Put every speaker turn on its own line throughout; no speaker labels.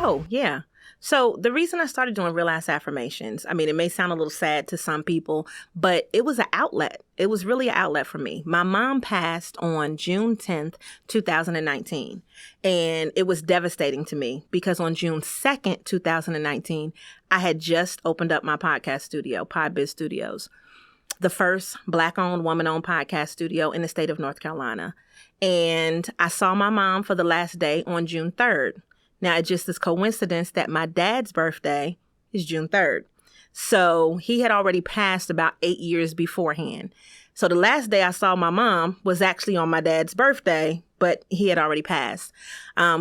Oh, yeah. So the reason I started doing Real Ass Affirmations, I mean, it may sound a little sad to some people, but it was an outlet. It was really an outlet for me. My mom passed on June 10th, 2019, and it was devastating to me because on June 2nd, 2019, I had just opened up my podcast studio, PodBiz Studios, the first Black-owned, woman-owned podcast studio in the state of North Carolina. And I saw my mom for the last day on June 3rd. Now, it just is coincidence that my dad's birthday is June 3rd. So he had already passed about 8 years beforehand. So the last day I saw my mom was actually on my dad's birthday, but he had already passed.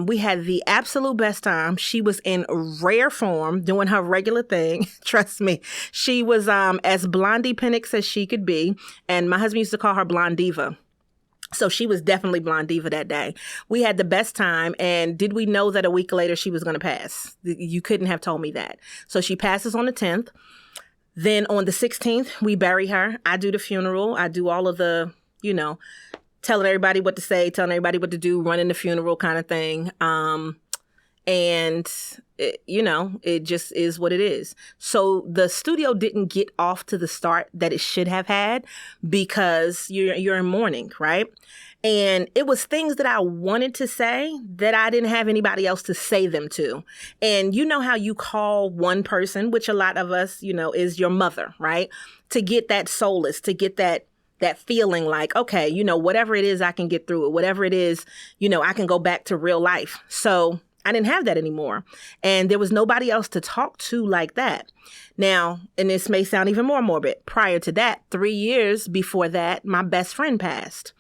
We had the absolute best time. She was in rare form doing her regular thing. Trust me. She was as Blondie Pennix as she could be. And my husband used to call her Blonde Diva. So she was definitely Blonde Diva that day. We had the best time. And did we know that a week later she was going to pass? You couldn't have told me that. So she passes on the 10th. Then on the 16th, we bury her. I do the funeral. I do all of the, telling everybody what to say, telling everybody what to do, running the funeral kind of thing. It just is what it is. So the studio didn't get off to the start that it should have had because you're in mourning, right? And it was things that I wanted to say that I didn't have anybody else to say them to. And you know how you call one person, which a lot of us, is your mother, right? To get that solace, to get that feeling like, okay, whatever it is, I can get through it. Whatever it is, I can go back to real life. So I didn't have that anymore. And there was nobody else to talk to like that. Now, and this may sound even more morbid, prior to that, 3 years before that, my best friend passed.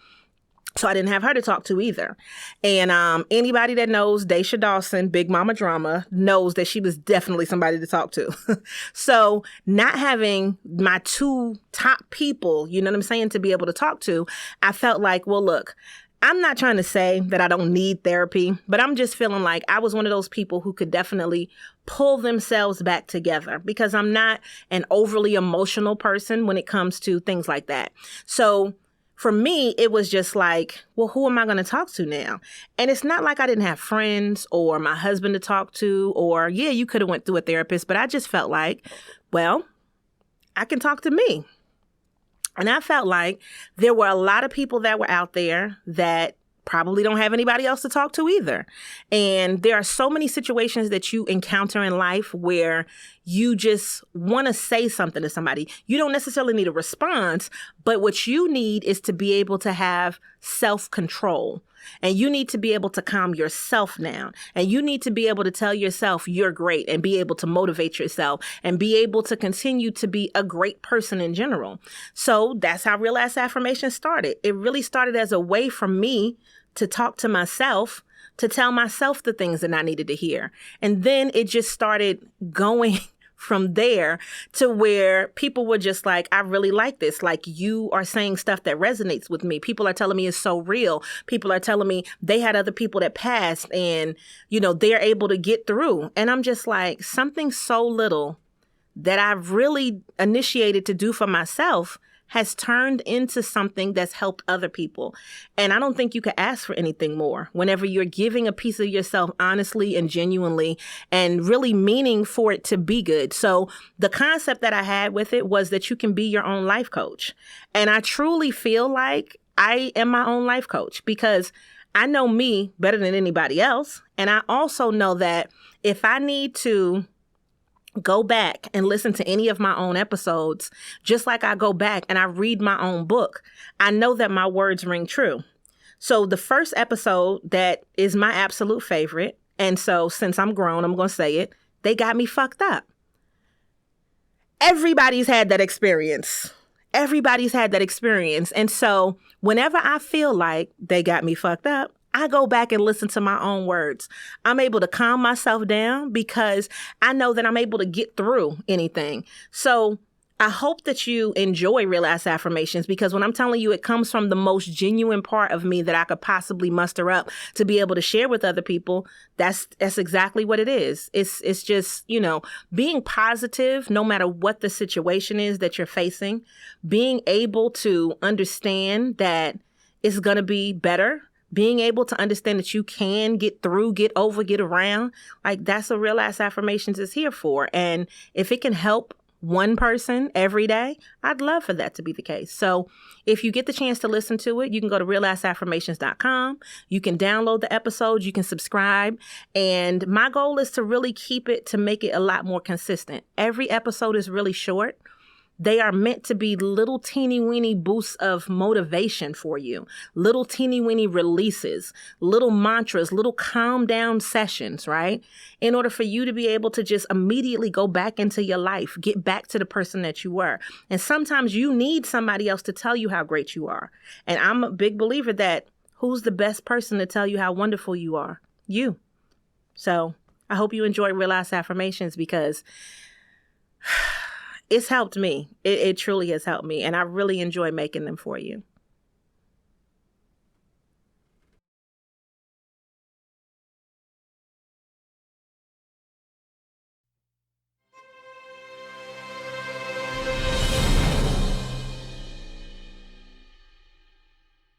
So I didn't have her to talk to either. And anybody that knows Daisha Dawson, Big Mama Drama, knows that she was definitely somebody to talk to. So not having my two top people, you know what I'm saying, to be able to talk to, I felt like, well, look, I'm not trying to say that I don't need therapy, but I'm just feeling like I was one of those people who could definitely pull themselves back together because I'm not an overly emotional person when it comes to things like that. So for me, it was just like, well, who am I going to talk to now? And it's not like I didn't have friends or my husband to talk to or, yeah, you could have went through a therapist, but I just felt like, well, I can talk to me. And I felt like there were a lot of people that were out there that probably don't have anybody else to talk to either. And there are so many situations that you encounter in life where you just want to say something to somebody. You don't necessarily need a response, but what you need is to be able to have self-control. And you need to be able to calm yourself down. And you need to be able to tell yourself you're great and be able to motivate yourself and be able to continue to be a great person in general. So that's how Real Ass Affirmations started. It really started as a way for me to talk to myself, to tell myself the things that I needed to hear. And then it just started going from there to where people were just like, I really like this. Like, you are saying stuff that resonates with me. People are telling me it's so real. People are telling me they had other people that passed and, they're able to get through. And I'm just like, something so little that I've really initiated to do for myself has turned into something that's helped other people. And I don't think you could ask for anything more whenever you're giving a piece of yourself honestly and genuinely and really meaning for it to be good. So the concept that I had with it was that you can be your own life coach. And I truly feel like I am my own life coach because I know me better than anybody else. And I also know that if I need to go back and listen to any of my own episodes, just like I go back and I read my own book, I know that my words ring true. So the first episode that is my absolute favorite, and so since I'm grown, I'm going to say it, they got me fucked up. Everybody's had that experience. Everybody's had that experience. And so whenever I feel like they got me fucked up, I go back and listen to my own words. I'm able to calm myself down because I know that I'm able to get through anything. So I hope that you enjoy Real Ass Affirmations because when I'm telling you, it comes from the most genuine part of me that I could possibly muster up to be able to share with other people. That's exactly what it is. It's just, being positive no matter what the situation is that you're facing, being able to understand that it's going to be better being able to understand that you can get through, get over, get around, like that's what Real Ass Affirmations is here for. And if it can help one person every day, I'd love for that to be the case. So if you get the chance to listen to it, you can go to realassaffirmations.com. You can download the episodes, you can subscribe. And my goal is to really keep it, to make it a lot more consistent. Every episode is really short. They are meant to be little teeny weeny boosts of motivation for you, little teeny weeny releases, little mantras, little calm down sessions, right? In order for you to be able to just immediately go back into your life, get back to the person that you were. And sometimes you need somebody else to tell you how great you are. And I'm a big believer that who's the best person to tell you how wonderful you are? You. So I hope you enjoy Real Ass Affirmations because it's helped me. It truly has helped me. And I really enjoy making them for you.